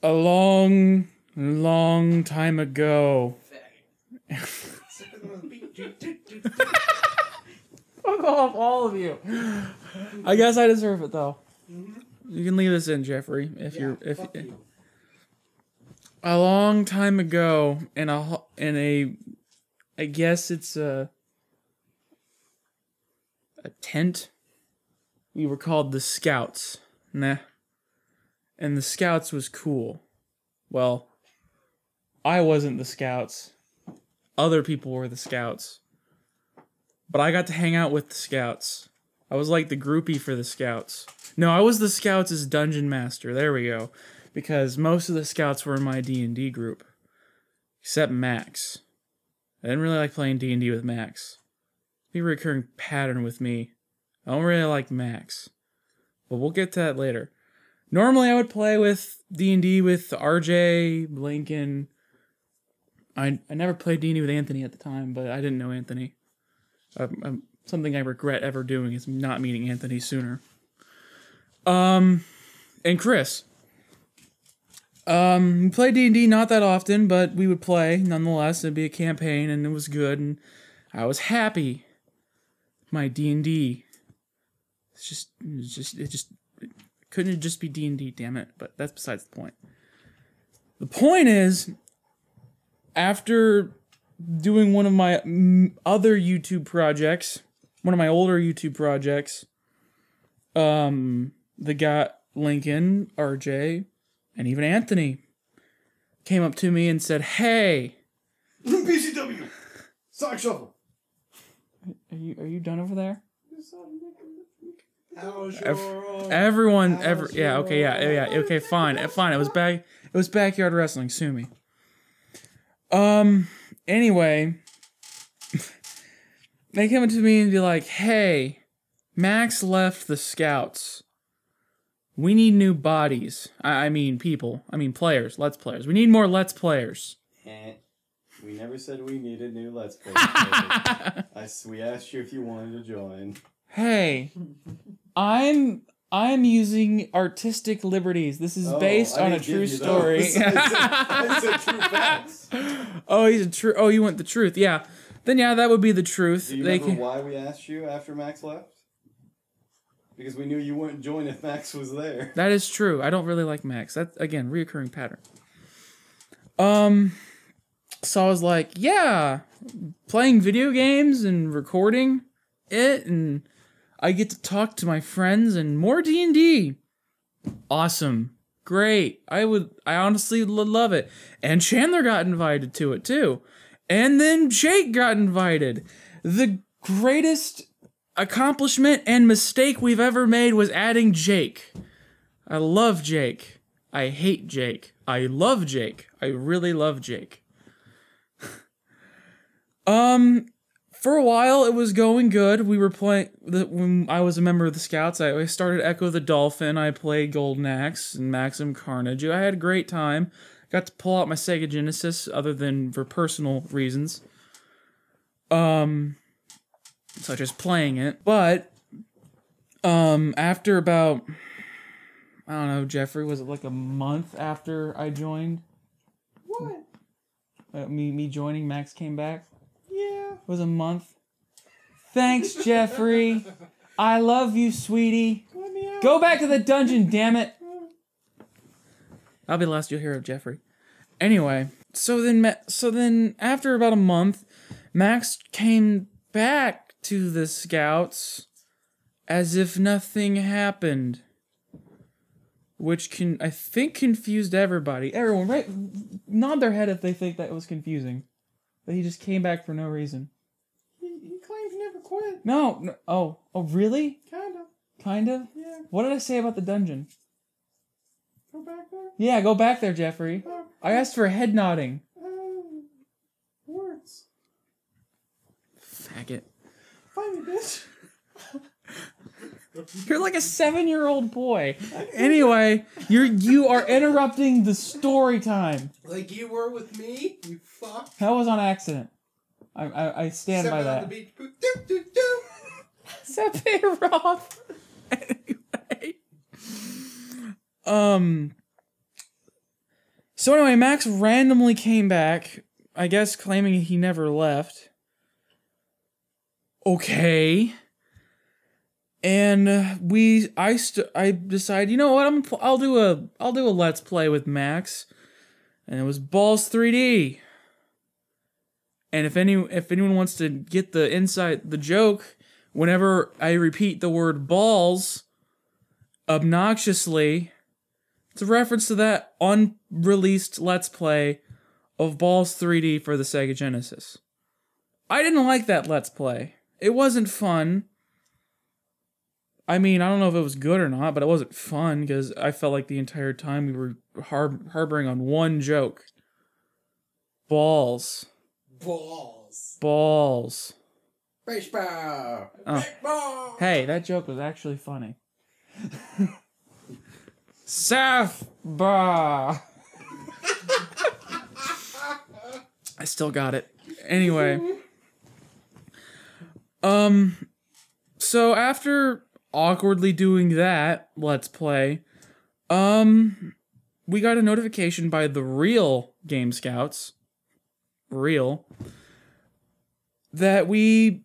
A long, long time ago. Fuck off, all of you. I guess I deserve it though. You can leave this in, Jeffrey, if you. A long time ago, in a, I guess it's a tent. We were called the Scouts. Nah. And the Scouts was cool. Well, I wasn't the Scouts. Other people were the Scouts. But I got to hang out with the Scouts. I was like the groupie for the Scouts. No, I was the Scouts' dungeon master. There we go. Because most of the Scouts were in my D&D group. Except Max. I didn't really like playing D&D with Max. It's a recurring pattern with me. I don't really like Max. But we'll get to that later. Normally I would play with D&D with RJ, Lincoln. I never played D&D with Anthony at the time, but I didn't know Anthony. Something I regret ever doing is not meeting Anthony sooner. And Chris. We played D&D not that often, but we would play nonetheless. It'd be a campaign, and it was good, and I was happy. My D&D. It couldn't just be D&D, damn it. But that's besides the point. The point is, after doing one of my other YouTube projects, one of my older YouTube projects, the guy Lincoln, RJ, and even Anthony came up to me and said, "Hey, PCW, sock shuffle. Are you done over there?" Everyone, okay, fine. It was backyard wrestling. Sue me. Anyway, they came up to me and be like, "Hey, Max left the Scouts. We need new bodies. I mean people. I mean players. Let's players. We need more Let's Players." We never said we needed new Let's Players. We asked you if you wanted to join. Hey, I'm using artistic liberties. This is based on a true story. I said true facts. Oh, you want the truth? Yeah. Then yeah, that would be the truth. Do you remember why we asked you after Max left? Because we knew you wouldn't join if Max was there. That is true. I don't really like Max. That's, again, reoccurring pattern. So I was like, yeah, playing video games and recording it, and I get to talk to my friends and more D&D. Awesome. Great. I honestly love it. And Chandler got invited to it too. And then Jake got invited. The greatest accomplishment and mistake we've ever made was adding Jake. I love Jake. I hate Jake. I love Jake. I really love Jake. For a while, it was going good. We were playing, when I was a member of the Scouts, I started Echo the Dolphin, I played Golden Axe and Maximum Carnage. I had a great time. Got to pull out my Sega Genesis, other than for personal reasons. Such as playing it. But, after about, I don't know, Jeffrey, was it like a month after I joined? What? Me joining, Max came back? Yeah. It was a month. Thanks, Jeffrey. I love you, sweetie. Let me out. Go back to the dungeon, damn it. That'll be the last you'll hear of Jeffrey. Anyway, so then after about a month, Max came back to the Scouts as if nothing happened. Which I think confused everybody. Everyone, right? Nod their head if they think that was confusing. That he just came back for no reason. He claims he never quit. No. Oh, really? Kind of? Yeah. What did I say about the dungeon? Go back there. Yeah, go back there, Jeffrey. I asked for a head nodding. Words. Faggot. Find me, bitch. You're like a 7-year-old boy. Anyway, you are interrupting the story time. Like you were with me, you fuck. That was on accident. I stand by that. On the beach. Do, do, do. Sephiroth. Anyway. So anyway, Max randomly came back, I guess claiming he never left. Okay. And I decided, you know what? I'll do a let's play with Max, and it was Balls 3D. And if anyone wants to get the joke, whenever I repeat the word balls obnoxiously, it's a reference to that unreleased let's play of Balls 3D for the Sega Genesis. I didn't like that let's play. It wasn't fun. I mean, I don't know if it was good or not, but it wasn't fun because I felt like the entire time we were harboring on one joke. Balls. Balls. Baseball. Oh. Baseball. Hey, that joke was actually funny. Softball. I still got it. Anyway. So after awkwardly doing that let's play, we got a notification by the real Game Scouts, that we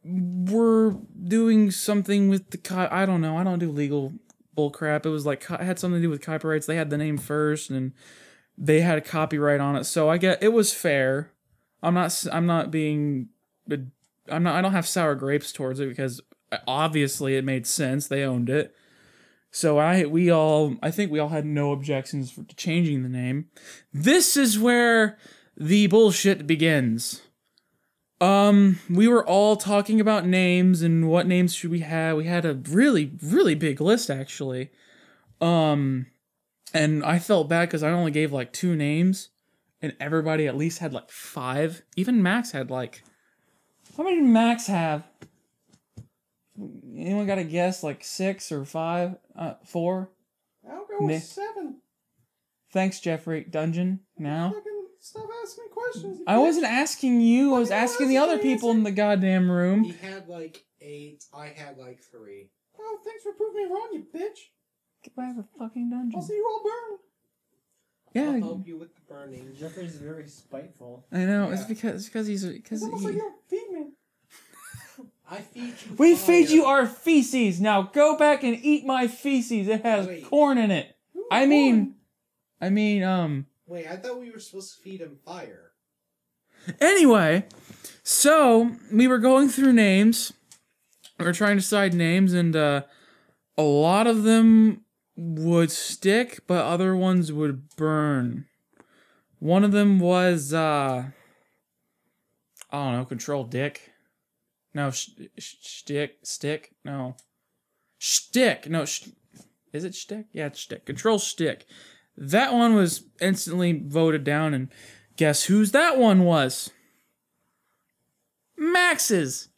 were doing something with the I don't know, I don't do legal bullcrap. It was like, it had something to do with copyrights. They had the name first, and they had a copyright on it. So I get it was fair. I don't have sour grapes towards it because obviously it made sense. They owned it. So I think we all had no objections to changing the name. This is where the bullshit begins. We were all talking about names and what names should we have. We had a really, really big list actually. And I felt bad because I only gave like 2 names, and everybody at least had like 5. Even Max had like, how many did Max have? Anyone got a guess? Like 6 or 5? 4? I'll go with 7. Thanks, Jeffrey. Dungeon now. Fucking stop asking me questions. I wasn't asking you. I was asking the other people in the goddamn room. He had like 8. I had like 3. Oh, thanks for proving me wrong, you bitch. Get back to the fucking dungeon. I'll see you all burn. Yeah. I'll help you with the burning. Jeffrey's very spiteful. I know. Yeah. It's because he's It's almost like you don't feed me. I feed you. We fire. feed you our feces. Now go back and eat my feces. It has Wait. corn in it. Ooh, I mean, Wait, I thought we were supposed to feed him fire. Anyway, so we were going through names. We were trying to decide names, and a lot of them would stick, but other ones would burn. One of them was, I don't know, Control Dick. No, Stick. No. Shtick. No, is it Shtick? Yeah, it's Shtick. Control Stick. That one was instantly voted down, and guess whose that one was? Max's.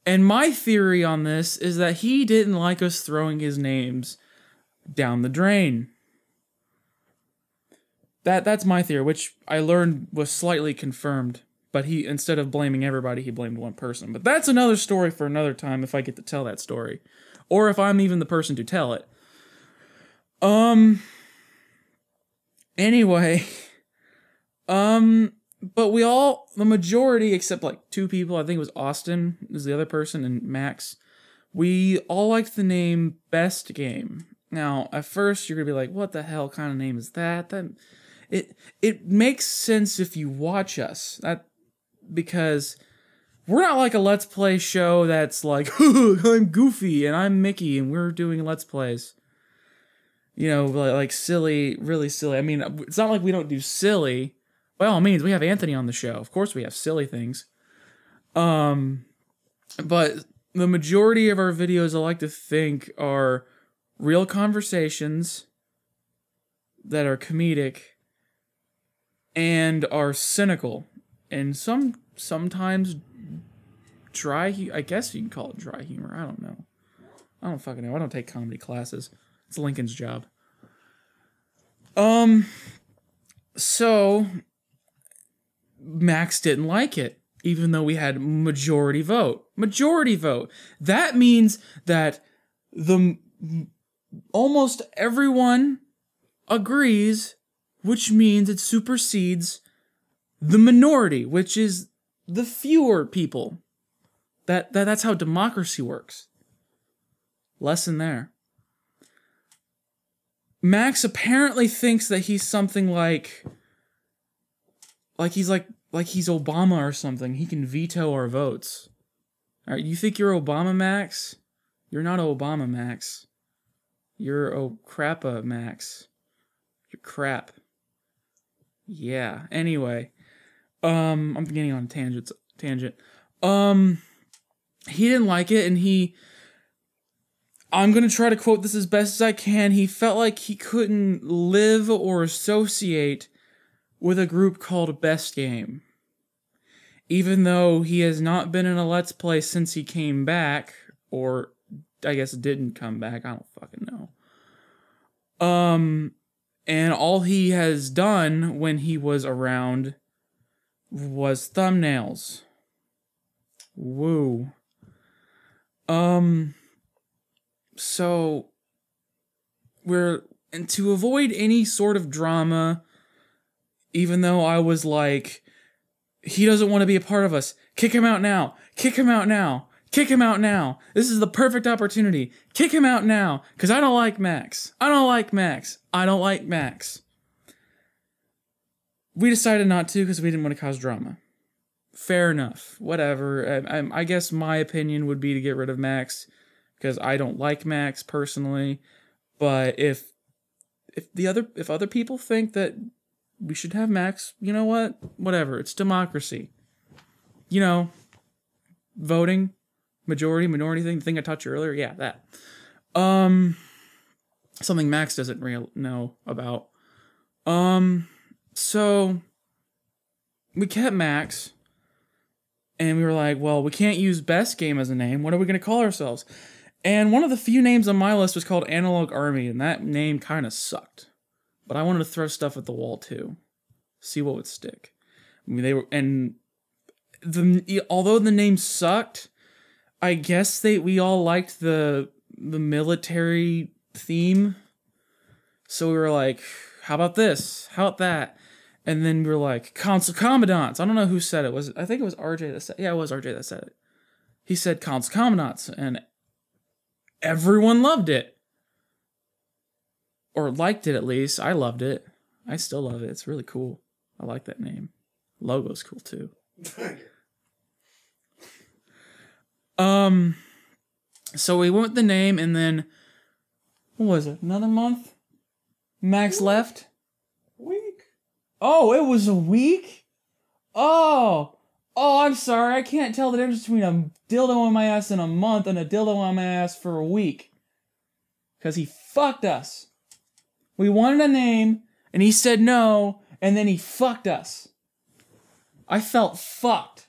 And my theory on this is that he didn't like us throwing his names down the drain. That's my theory, which I learned was slightly confirmed. But he, instead of blaming everybody, he blamed one person. But that's another story for another time if I get to tell that story. Or if I'm even the person to tell it. Anyway. But the majority, except like 2 people, I think it was Austin, is the other person, and Max, we all liked the name Best Game. Now, at first, you're gonna be like, what the hell kind of name is that? It makes sense if you watch us. Because we're not like a Let's Play show that's like, I'm Goofy and I'm Mickey and we're doing Let's Plays. You know, like silly, really silly. I mean, it's not like we don't do silly. By all means, we have Anthony on the show. Of course we have silly things. But the majority of our videos, I like to think, are real conversations that are comedic and are cynical. And sometimes dry, I guess you can call it dry humor. I don't know. I don't fucking know. I don't take comedy classes. It's Lincoln's job. So Max didn't like it, even though we had majority vote. Majority vote. That means that almost everyone agrees which means it supersedes the minority, which is the fewer people. That's how democracy works. Lesson there. Max apparently thinks that he's something like he's Obama or something. He can veto our votes. All right, you think you're Obama, Max? You're not Obama, Max. You're crappa, Max. You're crap. Yeah. Anyway, I'm getting on a tangent. He didn't like it, and I'm gonna try to quote this as best as I can. He felt like he couldn't live or associate with a group called Best Game. Even though he has not been in a Let's Play since he came back, or I guess didn't come back, I don't fucking know. And all he has done when he was around was thumbnails. Woo. So and to avoid any sort of drama, even though I was like, he doesn't want to be a part of us. Kick him out now. Kick him out now. Kick him out now. This is the perfect opportunity. Kick him out now. Because I don't like Max. I don't like Max. I don't like Max. We decided not to because we didn't want to cause drama. Fair enough. Whatever. I guess my opinion would be to get rid of Max because I don't like Max personally. But if other people think that we should have Max, you know what? Whatever. It's democracy. You know, voting, majority, minority thing, the thing I taught you earlier. Yeah, that. Something Max doesn't really know about. So we kept Max, and we were like, well, we can't use Best Game as a name. What are we going to call ourselves? And one of the few names on my list was called Analog Army, and that name kind of sucked. But I wanted to throw stuff at the wall too, see what would stick. I mean, although the name sucked, I guess we all liked the military theme. So we were like, how about this? How about that? And then we were like, Console Commandants. I don't know who said it. I think it was RJ that said it. Yeah, it was RJ that said it. He said Console Commandants, and everyone loved it. Or liked it, at least. I loved it. I still love it. It's really cool. I like that name. Logo's cool, too. So we went with the name, and then, what was it? Another month? Max left? Week. Oh, it was a week? Oh, I'm sorry. I can't tell the difference between a dildo on my ass in a month and a dildo on my ass for a week. Because he fucked us. We wanted a name, and he said no, and then he fucked us. I felt fucked.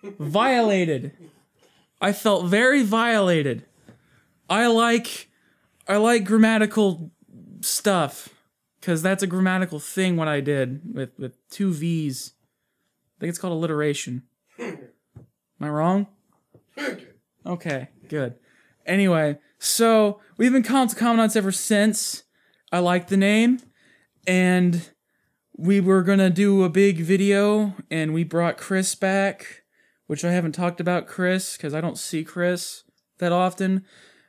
Violated. I felt very violated. I like grammatical stuff, because that's a grammatical thing what I did with two V's. I think it's called alliteration. Am I wrong? Okay, good. Anyway, so we've been calling Commandants ever since. I like the name, and we were gonna do a big video, and we brought Chris back, which I haven't talked about Chris, because I don't see Chris that often,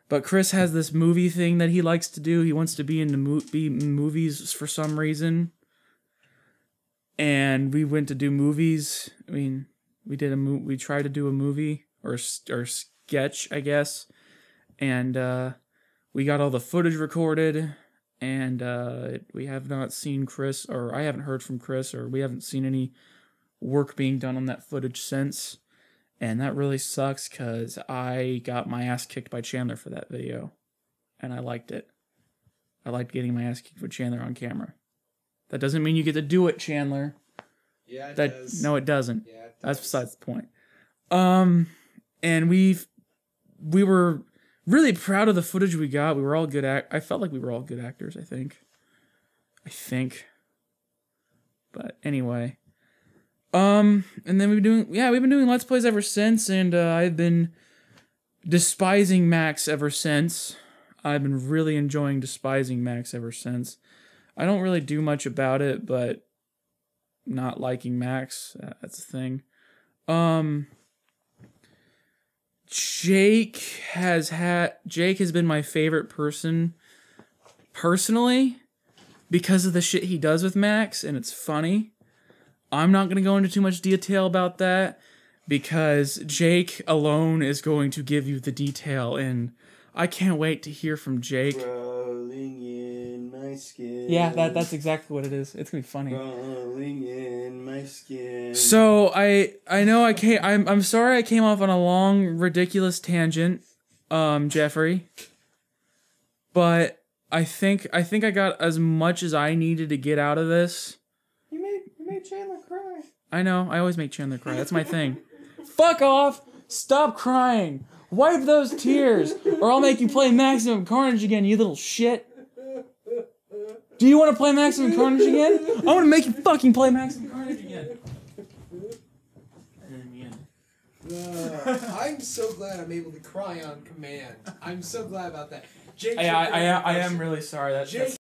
but Chris has this movie thing that he likes to do. He wants to be in movies for some reason, and we went to do movies. I mean, we tried to do a movie, or sketch, I guess, and we got all the footage recorded, and we have not seen Chris, or I haven't heard from Chris, or we haven't seen any work being done on that footage since. And that really sucks, because I got my ass kicked by Chandler for that video. And I liked it. I liked getting my ass kicked with Chandler on camera. That doesn't mean you get to do it, Chandler. Yeah, it does. No, it doesn't. Yeah, it does. That's besides the point. And we were really proud of the footage we got. We were all good I felt like we were all good actors, I think. But anyway. And then we've been doing Let's Plays ever since, and I've been despising Max ever since. I've been really enjoying despising Max ever since. I don't really do much about it, but not liking Max, that's a thing. Jake has been my favorite person personally because of the shit he does with Max, and it's funny. I'm not going to go into too much detail about that because Jake alone is going to give you the detail, and I can't wait to hear from Jake. Crawling in my skin. Yeah, that's exactly what it is. It's going to be funny. Crawling in my skin. So I know I'm sorry I came off on a long ridiculous tangent, Jeffrey. But I think I got as much as I needed to get out of this. You made Chandler cry. I know, I always make Chandler cry. That's my thing. Fuck off! Stop crying! Wipe those tears, or I'll make you play Maximum Carnage again, you little shit. Do you want to play Maximum Carnage again? I want to make you fucking play Maximum Carnage again. I'm so glad I'm able to cry on command. I'm so glad about that. Jake, I am really sorry. That's